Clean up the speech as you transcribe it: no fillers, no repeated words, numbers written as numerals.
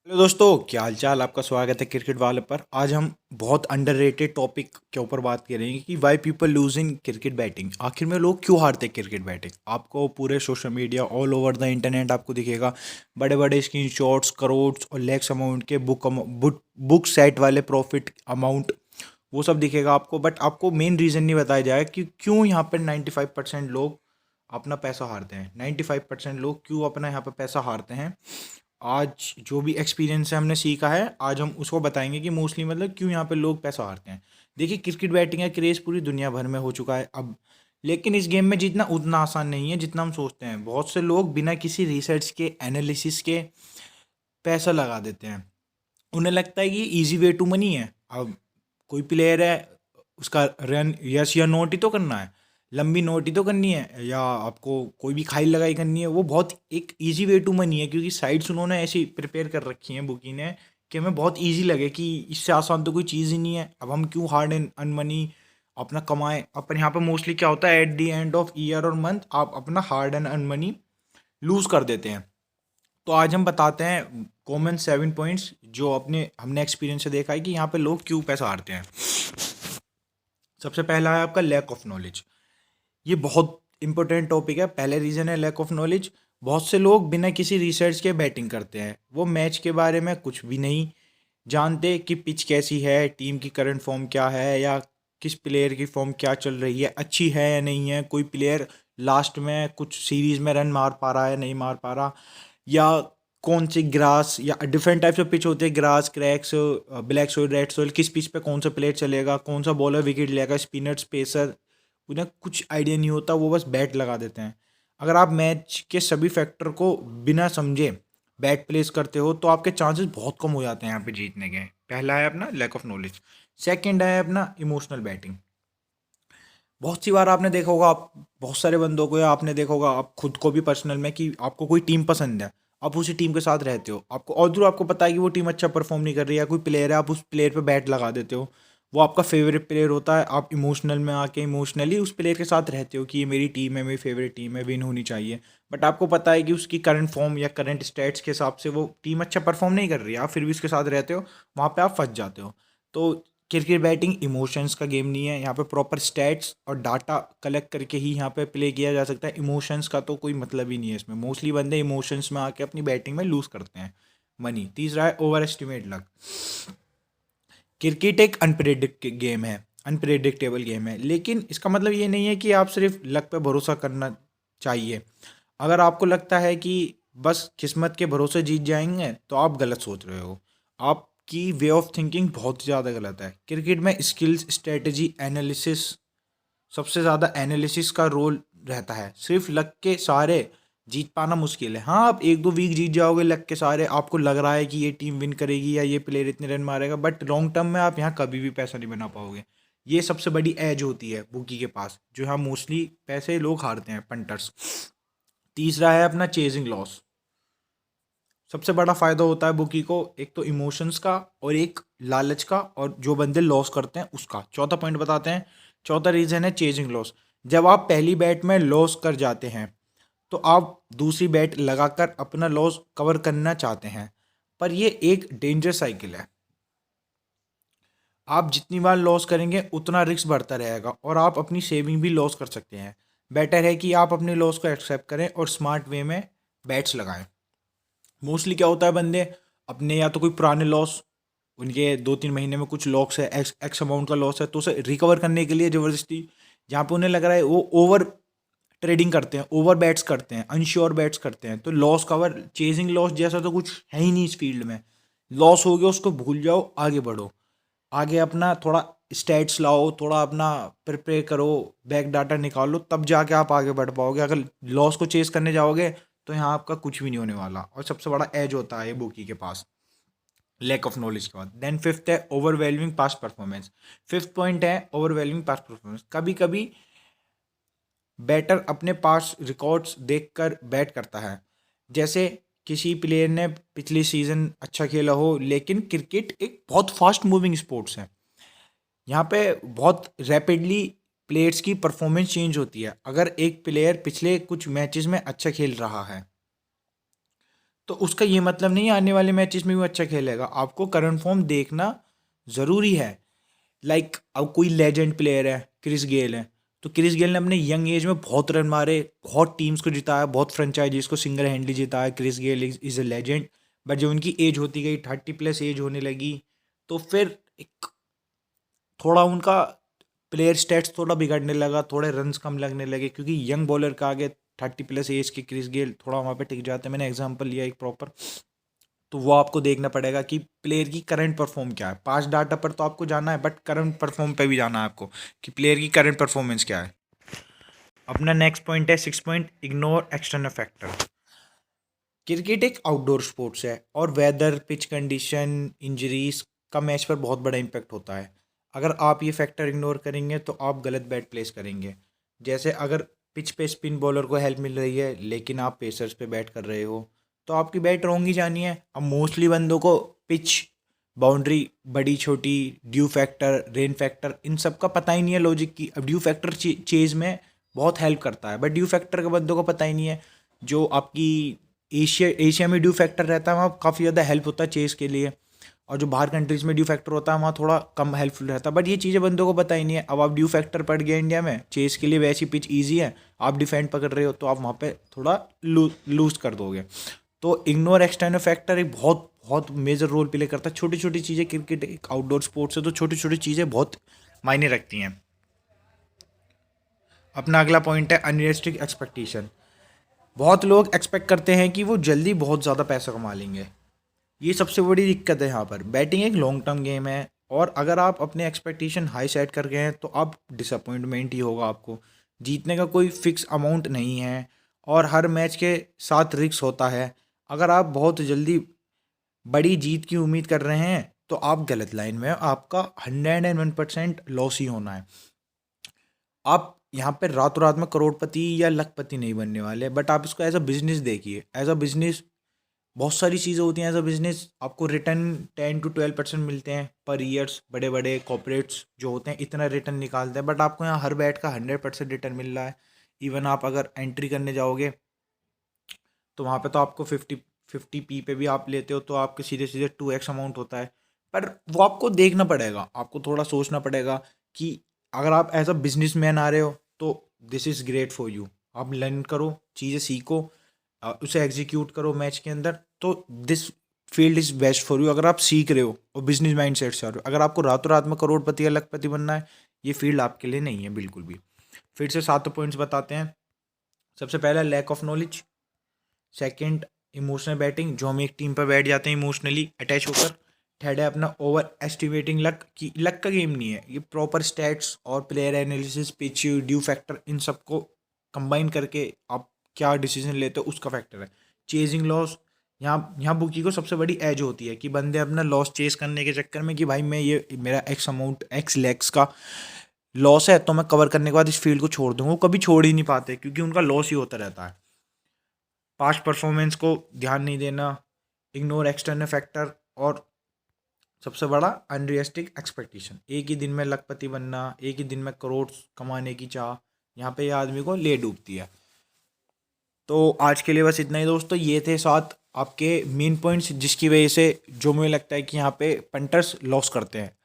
Hello दोस्तों, क्या हाल चाल। आपका स्वागत है क्रिकेट वाले पर। आज हम बहुत अंडररेटेड टॉपिक के ऊपर बात करेंगे कि why people lose in cricket batting. आखिर में लोग क्यों हारते हैं क्रिकेट बैटिंग। आपको पूरे social media all over the internet आपको दिखेगा बड़े बड़े स्क्रीनशॉट्स, करोड़ और लैक्स अमाउंट के बुक सेट वाले प्रॉफिट अमाउंट, वो सब दिखेगा आपको। बट आपको मेन रीज़न नहीं बताया जाएगा कि क्यों यहाँ पर 95% लोग अपना पैसा हारते हैं। 95% लोग क्यों अपना यहाँ पर पैसा हारते हैं। आज जो भी एक्सपीरियंस है हमने सीखा है, आज हम उसको बताएंगे कि मोस्टली मतलब क्यों यहाँ पे लोग पैसा हारते हैं। देखिए, क्रिकेट बैटिंग का क्रेज़ पूरी दुनिया भर में हो चुका है अब, लेकिन इस गेम में जीतना उतना आसान नहीं है जितना हम सोचते हैं। बहुत से लोग बिना किसी रिसर्च के, एनालिसिस के पैसा लगा देते हैं। उन्हें लगता है कि ये ईजी वे टू मनी है। अब कोई प्लेयर है, उसका रन यस या नोट ही तो करना है, लंबी नोट ही तो करनी है, या आपको कोई भी खाई लगाई करनी है। वो बहुत एक इजी वे टू मनी है, क्योंकि साइड्स उन्होंने ऐसी प्रिपेयर कर रखी हैं बुकी ने कि हमें बहुत इजी लगे कि इससे आसान तो कोई चीज़ ही नहीं है। अब हम क्यों हार्ड एंड अर्न मनी अपना कमाएं। अपन यहाँ पे मोस्टली क्या होता है, at the end of year और मंथ आप अपना hard and earn money lose कर देते हैं। तो आज हम बताते हैं कॉमन 7 पॉइंट्स जो अपने हमने एक्सपीरियंस से देखा है कि यहाँ पे लोग क्यों पैसा हारते हैं। सबसे पहला है आपका लैक ऑफ नॉलेज। ये बहुत इंपॉर्टेंट टॉपिक है। पहले रीज़न है लैक ऑफ नॉलेज। बहुत से लोग बिना किसी रिसर्च के बैटिंग करते हैं। वो मैच के बारे में कुछ भी नहीं जानते कि पिच कैसी है, टीम की करंट फॉर्म क्या है, या किस प्लेयर की फॉर्म क्या चल रही है, अच्छी है या नहीं है, कोई प्लेयर लास्ट में कुछ सीरीज में रन मार पा रहा है नहीं मार पा रहा, या कौन सी ग्रास या डिफरेंट टाइप्स ऑफ पिच होते हैं, grass, cracks, black soil, red soil, किस पिच पे कौन सा प्लेयर चलेगा, कौन सा बॉलर विकेट लेगा, स्पिनर, स्पेसर, उन्हें कुछ आइडिया नहीं होता। वो बस बैट लगा देते हैं। अगर आप मैच के सभी फैक्टर को बिना समझे बैट प्लेस करते हो तो आपके चांसेस बहुत कम हो जाते हैं यहाँ पे जीतने के। पहला है अपना लैक ऑफ नॉलेज। सेकंड है अपना इमोशनल बैटिंग। बहुत सी बार आपने देखा होगा, आप बहुत सारे बंदों को, या आपने देखा होगा आप खुद को भी पर्सनल में, कि आपको कोई टीम पसंद है, आप उसी टीम के साथ रहते हो, आपको और दूर आपको पता है कि वो टीम अच्छा परफॉर्म नहीं कर रही है, कोई प्लेयर है, आप उस प्लेयर पे बैट लगा देते हो, वो आपका फेवरेट प्लेयर होता है, आप इमोशनल में आके इमोशनली उस प्लेयर के साथ रहते हो कि ये मेरी टीम है, मेरी फेवरेट टीम है, विन होनी चाहिए। बट आपको पता है कि उसकी करंट फॉर्म या करंट स्टैट्स के हिसाब से वो टीम अच्छा परफॉर्म नहीं कर रही है, आप फिर भी उसके साथ रहते हो, वहाँ पे आप फंस जाते हो। तो क्रिकेट बैटिंग इमोशंस का गेम नहीं है। यहाँ पे प्रॉपर स्टैट्स और डाटा कलेक्ट करके ही यहाँ पे प्ले किया जा सकता है। इमोशंस का तो कोई मतलब ही नहीं है इसमें। मोस्टली बंदे इमोशंस में आके अपनी बैटिंग में लूज करते हैं मनी। तीसरा है ओवर एस्टिमेट लक। क्रिकेट एक अनप्रेडिक्ट गेम है, अनप्रेडिक्टेबल गेम है, लेकिन इसका मतलब ये नहीं है कि आप सिर्फ लक पे भरोसा करना चाहिए। अगर आपको लगता है कि बस किस्मत के भरोसे जीत जाएंगे तो आप गलत सोच रहे हो। आपकी वे ऑफ थिंकिंग बहुत ज़्यादा गलत है। क्रिकेट में स्किल्स, स्ट्रेटजी, एनालिसिस, सबसे ज़्यादा एनालिसिस का रोल रहता है। सिर्फ लक के सहारे जीत पाना मुश्किल है। हाँ, आप एक दो वीक जीत जाओगे लक के सहारे, आपको लग रहा है कि ये टीम विन करेगी या ये प्लेयर इतने रन मारेगा, बट लॉन्ग टर्म में आप यहाँ कभी भी पैसा नहीं बना पाओगे। ये सबसे बड़ी एज होती है बुकी के पास, जो यहाँ मोस्टली पैसे लोग हारते हैं, पंटर्स। तीसरा है अपना चेजिंग लॉस। सबसे बड़ा फायदा होता है बुकी को, एक तो इमोशंस का और एक लालच का, और जो बंदे लॉस करते हैं उसका। चौथा पॉइंट बताते हैं। चौथा रीजन है चेजिंग लॉस। जब आप पहली बैट में लॉस कर जाते हैं तो आप दूसरी बैट लगाकर अपना लॉस कवर करना चाहते हैं, पर ये एक डेंजर साइकिल है। आप जितनी बार लॉस करेंगे उतना रिस्क बढ़ता रहेगा और आप अपनी सेविंग भी लॉस कर सकते हैं। बेटर है कि आप अपने लॉस को एक्सेप्ट करें और स्मार्ट वे में बैट्स लगाएं। मोस्टली क्या होता है, बंदे अपने या तो कोई पुराने लॉस, उनके 2-3 महीने में कुछ लॉस है, एक्स एक्स अमाउंट का लॉस है, तो उसे रिकवर करने के लिए ज़बरदस्ती, जहाँ पे उन्हें लग रहा है, वो ओवर ट्रेडिंग करते हैं, ओवर बैट्स करते हैं, अनश्योर बैट्स करते हैं। तो लॉस कवर, चेजिंग लॉस जैसा तो कुछ है ही नहीं इस फील्ड में। लॉस हो गया उसको भूल जाओ, आगे बढ़ो। आगे अपना थोड़ा स्टैट्स लाओ, थोड़ा अपना प्रिपेयर करो, बैक डाटा निकालो, तब जाके आप आगे बढ़ पाओगे। अगर लॉस को चेस करने जाओगे तो यहाँ आपका कुछ भी नहीं होने वाला। और सबसे बड़ा एज होता है बुकी के पास, लैक ऑफ नॉलेज के बाद। देन फिफ्थ है overwhelming past performance. Fifth point है ओवरवेलमिंग पास्ट परफॉर्मेंस। कभी कभी बैटर अपने पास रिकॉर्ड्स देखकर बैट करता है। जैसे किसी प्लेयर ने पिछली सीजन अच्छा खेला हो, लेकिन क्रिकेट एक बहुत फास्ट मूविंग स्पोर्ट्स है। यहाँ पे बहुत रैपिडली प्लेयर्स की परफॉर्मेंस चेंज होती है। अगर एक प्लेयर पिछले कुछ मैचेस में अच्छा खेल रहा है तो उसका ये मतलब नहीं है आने वाले मैचेस में भी अच्छा खेलेगा। आपको करंट फॉर्म देखना ज़रूरी है। लाइक अब कोई लेजेंड प्लेयर है, क्रिस गेल है, तो क्रिस गेल ने अपने यंग एज में बहुत रन मारे, बहुत टीम्स को जिताया, बहुत फ्रेंचाइजीज को सिंगल हैंडली जिताया। Chris Gayle is a legend. But जब उनकी एज होती गई, 30+ एज होने लगी, तो फिर एक थोड़ा उनका प्लेयर स्टेट्स थोड़ा बिगड़ने लगा, थोड़े रन्स कम लगने लगे, क्योंकि यंग बॉलर का आगे 30+ एज के क्रिस गेल थोड़ा वहाँ पे टिक जाते हैं। मैंने एग्जांपल लिया एक प्रॉपर। तो वो आपको देखना पड़ेगा कि प्लेयर की करंट परफॉर्म क्या है। पास्ट डाटा पर तो आपको जाना है, बट करंट परफॉर्म पे भी जाना है आपको कि प्लेयर की करंट परफॉर्मेंस क्या है। अपना नेक्स्ट पॉइंट है 6 point, ignore external factor. Cricket एक आउटडोर स्पोर्ट्स है और वेदर, पिच कंडीशन, इंजरीज का मैच पर बहुत बड़ा इम्पैक्ट होता है। अगर आप ये फैक्टर इग्नोर करेंगे तो आप गलत बैट प्लेस करेंगे। जैसे अगर पिच पे स्पिन बॉलर को हेल्प मिल रही है लेकिन आप पेसर्स पे बैट कर रहे हो, तो आपकी बैट रॉन्ग ही जानी है। अब मोस्टली बंदों को पिच, बाउंड्री, बड़ी छोटी, ड्यू फैक्टर, रेन फैक्टर, इन सब का पता ही नहीं है लॉजिक की। अब ड्यू फैक्टर चेज में बहुत हेल्प करता है, बट ड्यू फैक्टर के बंदों को पता ही नहीं है। जो आपकी एशिया में ड्यू फैक्टर रहता है वहाँ काफ़ी ज़्यादा हेल्प होता है चेस के लिए, और जो बाहर कंट्रीज़ में ड्यू फैक्टर होता है वहाँ थोड़ा कम हेल्पफुल रहता है। बट ये चीज़ें बंदों को पता ही नहीं है। अब आप ड्यू फैक्टर पड़ गया इंडिया में, चेस के लिए वैसी पिच ईजी है, आप डिफेंड पकड़ रहे हो तो आप वहाँ पे थोड़ा लूज कर दोगे। तो इग्नोर एक्सटर्नल फैक्टर एक बहुत बहुत मेजर रोल प्ले करता है। छोटी छोटी चीज़ें, क्रिकेट एक आउटडोर स्पोर्ट्स है तो छोटी छोटी चीज़ें बहुत मायने रखती हैं। अपना अगला पॉइंट है अनरियलिस्टिक एक्सपेक्टेशन। बहुत लोग एक्सपेक्ट करते हैं कि वो जल्दी बहुत ज़्यादा पैसा कमा लेंगे। ये सबसे बड़ी दिक्कत है यहाँ पर। बैटिंग एक लॉन्ग टर्म गेम है, और अगर आप अपने एक्सपेक्टेशन हाई सेट कर गए हैं तो आप डिसअपॉइंटमेंट ही होगा आपको। जीतने का कोई फिक्स अमाउंट नहीं है, और हर मैच के साथ रिस्क होता है। अगर आप बहुत जल्दी बड़ी जीत की उम्मीद कर रहे हैं तो आप गलत लाइन में हो। आपका 101% लॉस ही होना है। आप यहाँ पे रातों रात में करोड़पति या लखपति नहीं बनने वाले, बट आप इसको एज अ बिजनेस देखिए। एज अ बिजनेस बहुत सारी चीज़ें होती हैं। एज अ बिजनेस आपको रिटर्न 10 to 12% मिलते हैं पर ईयर्स। बड़े बड़े कॉर्पोरेट्स जो होते हैं इतना रिटर्न निकालते हैं, बट आपको यहाँ हर बैट का 100% रिटर्न मिल रहा है। इवन आप अगर एंट्री करने जाओगे तो वहाँ पे तो आपको 50 पी पे भी आप लेते हो तो आपके सीधे सीधे 2x अमाउंट होता है। पर वो आपको देखना पड़ेगा, आपको थोड़ा सोचना पड़ेगा कि अगर आप एज अ बिजनेस मैन आ रहे हो तो this is great for you. आप लर्न करो, चीज़ें सीखो, उसे एग्जीक्यूट करो मैच के अंदर, तो this field is best for you. अगर आप सीख रहे हो और बिजनेस माइंड सेट से आ रहे हो, अगर आपको रातों रात में करोड़पति या लखपति बनना है, ये फील्ड आपके लिए नहीं है बिल्कुल भी। फिर से 7 पॉइंट्स बताते हैं। सबसे पहला lack of knowledge. Second, emotional batting, जो हम एक टीम पर बैठ जाते हैं इमोशनली अटैच होकर। थर्ड है अपना ओवर एस्टिमेटिंग लक, की लक का गेम नहीं है ये। प्रॉपर स्टैट्स और player analysis, pitch, dew factor, इन सबको कंबाइन करके आप क्या डिसीजन लेते हो उसका फैक्टर है। चेजिंग लॉस, यहाँ यहाँ बुकी को सबसे बड़ी एज होती है कि बंदे अपना लॉस चेस करने के चक्कर में कि भाई मैं ये मेरा एक्स अमाउंट, एक्स लैक्स का लॉस है तो मैं कवर करने के बाद इस फील्ड को छोड़ दूंगा, वो कभी छोड़ ही नहीं पाते क्योंकि उनका लॉस ही होता रहता है। पास्ट परफॉर्मेंस को ध्यान नहीं देना, इग्नोर एक्सटर्नल फैक्टर, और सबसे बड़ा अनरियलिस्टिक एक्सपेक्टेशन। एक ही दिन में लखपति बनना, एक ही दिन में करोड़ कमाने की चाह, यहाँ पे ये आदमी को ले डूबती है। तो आज के लिए बस इतना ही दोस्तों। ये थे 7 आपके मेन पॉइंट्स जिसकी वजह से जो मुझे लगता है कि यहाँ पे पंटर्स लॉस करते हैं।